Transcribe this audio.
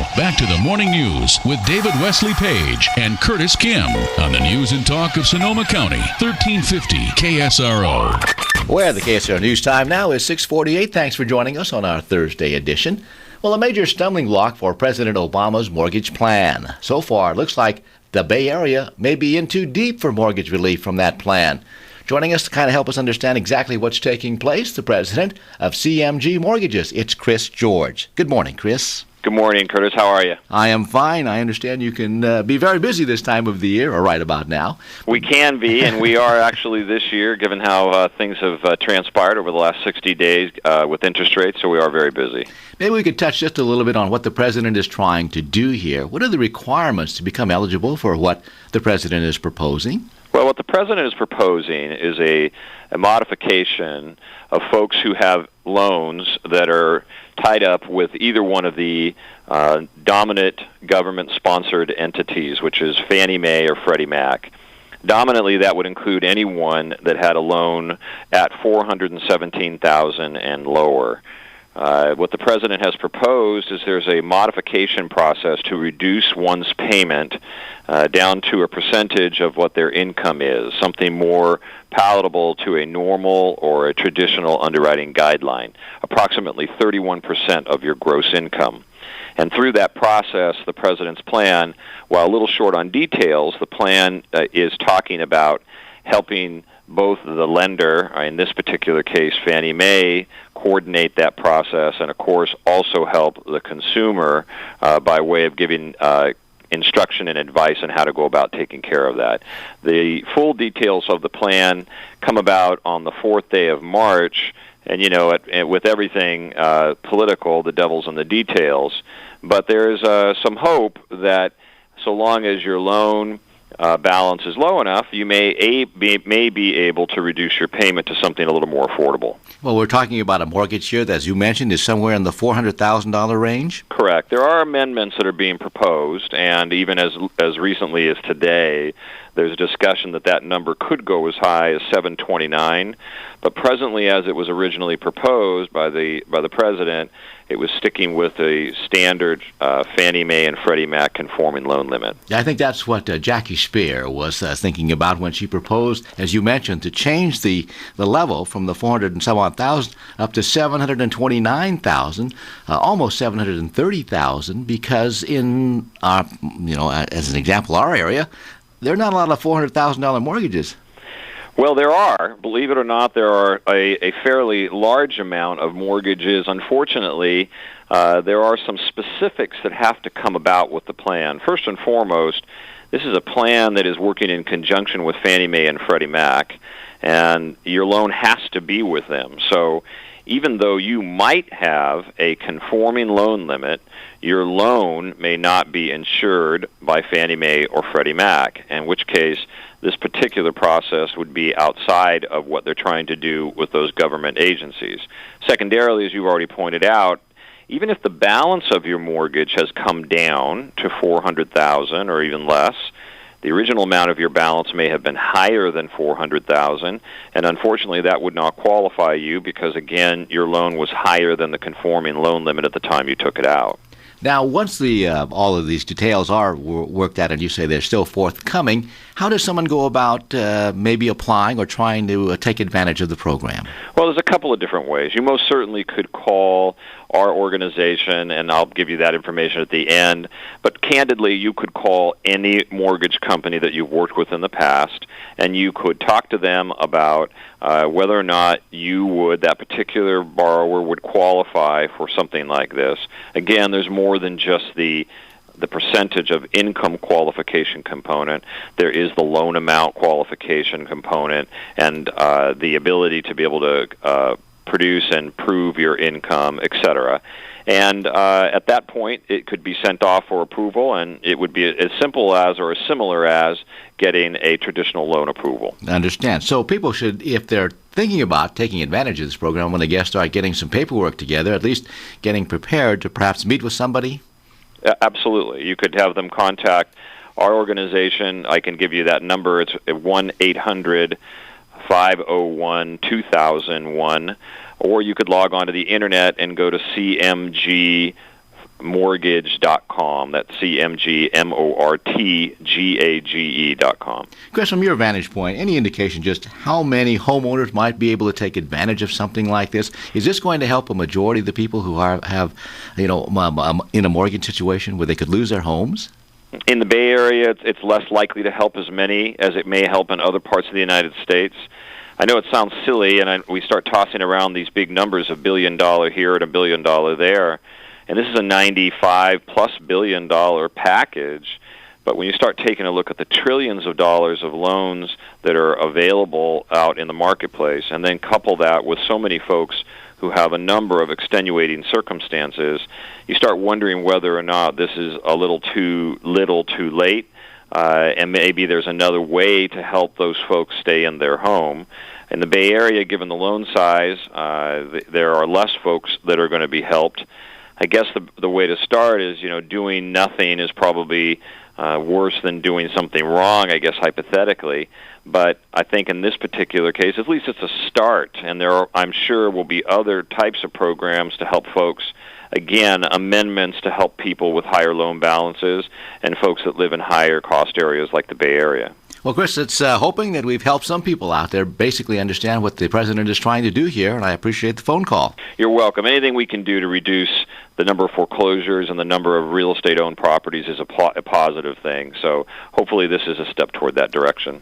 Now, back to the morning news with David Wesley Page and Curtis Kim on the News and Talk of Sonoma County, 1350 KSRO. Where the KSRO news time now is 6:48. Thanks for joining us on our Thursday edition. Well, a major stumbling block for President Obama's mortgage plan. So far, it looks like the Bay Area may be in too deep for mortgage relief from that plan. Joining us to kind of help us understand exactly what's taking place, the president of CMG Mortgages. It's Chris George. Good morning, Chris. Good morning, Curtis. How are you? I am fine. I understand you can be very busy this time of the year, or right about now. We can be, and we are actually this year, given how things have transpired over the last 60 days with interest rates, so we are very busy. Maybe we could touch just a little bit on what the president is trying to do here. What are the requirements to become eligible for what the president is proposing? Well, what the president is proposing is a modification of folks who have loans that are tied up with either one of the dominant government-sponsored entities, which is Fannie Mae or Freddie Mac. Dominantly, that would include anyone that had a loan at $417,000 and lower. What the president has proposed is there's a modification process to reduce one's payment down to a percentage of what their income is, something more palatable to a normal or a traditional underwriting guideline, approximately 31% of your gross income. And through that process, the president's plan, while a little short on details, the plan is talking about helping both the lender, in this particular case Fannie Mae, coordinate that process, and of course also help the consumer by way of giving instruction and advice on how to go about taking care of that. The full details of the plan come about on the 4th day of March, and you know, with everything political, the devil's in the details, but there's some hope that so long as your loan balance is low enough, you may be able to reduce your payment to something a little more affordable. Well, we're talking about a mortgage here that, as you mentioned, is somewhere in the $400,000 range? Correct. There are amendments that are being proposed, and even as recently as today, there's a discussion that number could go as high as $729. But presently, as it was originally proposed by the president, it was sticking with a standard Fannie Mae and Freddie Mac conforming loan limit. I think that's what Jackie Spear was thinking about when she proposed, as you mentioned, to change the level from the 400 and some odd thousand up to 729,000, almost 730,000, because in our, as an example, our area, there are not a lot of $400,000 mortgages. Well, there are. Believe it or not, there are a fairly large amount of mortgages. Unfortunately, there are some specifics that have to come about with the plan. First and foremost, this is a plan that is working in conjunction with Fannie Mae and Freddie Mac, and your loan has to be with them. So even though you might have a conforming loan limit, your loan may not be insured by Fannie Mae or Freddie Mac, in which case this particular process would be outside of what they're trying to do with those government agencies. Secondarily, as you've already pointed out, even if the balance of your mortgage has come down to $400,000 or even less, the original amount of your balance may have been higher than $400,000, and unfortunately that would not qualify you because, again, your loan was higher than the conforming loan limit at the time you took it out. Now, once all of these details are worked out and you say they're still forthcoming, how does someone go about maybe applying or trying to take advantage of the program? Well, there's a couple of different ways. You most certainly could call our organization, and I'll give you that information at the end. But candidly, you could call any mortgage company that you've worked with in the past, and you could talk to them about whether or not that particular borrower would qualify for something like this. Again, there's more than just the percentage of income qualification component. There is the loan amount qualification component and the ability to be able to produce and prove your income, etc. And at that point, it could be sent off for approval, and it would be as simple as or as similar as getting a traditional loan approval. I understand. So people should, if they're thinking about taking advantage of this program, when they start getting some paperwork together, at least getting prepared to perhaps meet with somebody? Absolutely. You could have them contact our organization. I can give you that number. It's 1-800-501-2001. Or you could log on to the Internet and go to CMG Mortgage.com. That's CMGMortgage.com. Chris, from your vantage point, any indication just how many homeowners might be able to take advantage of something like this? Is this going to help a majority of the people who have in a mortgage situation where they could lose their homes? In the Bay Area, it's less likely to help as many as it may help in other parts of the United States. I know it sounds silly, and we start tossing around these big numbers, $1 billion here and $1 billion there. And this is a $95+ billion package. But when you start taking a look at the trillions of dollars of loans that are available out in the marketplace, and then couple that with so many folks who have a number of extenuating circumstances, you start wondering whether or not this is a little too little too late, and maybe there's another way to help those folks stay in their home. In the Bay Area, given the loan size, there are less folks that are going to be helped. I guess the way to start is, doing nothing is probably worse than doing something wrong, I guess, hypothetically. But I think in this particular case, at least it's a start, and I'm sure, will be other types of programs to help folks. Again, amendments to help people with higher loan balances and folks that live in higher cost areas like the Bay Area. Well, Chris, it's hoping that we've helped some people out there basically understand what the president is trying to do here, and I appreciate the phone call. You're welcome. Anything we can do to reduce the number of foreclosures and the number of real estate-owned properties is a positive thing. So hopefully this is a step toward that direction.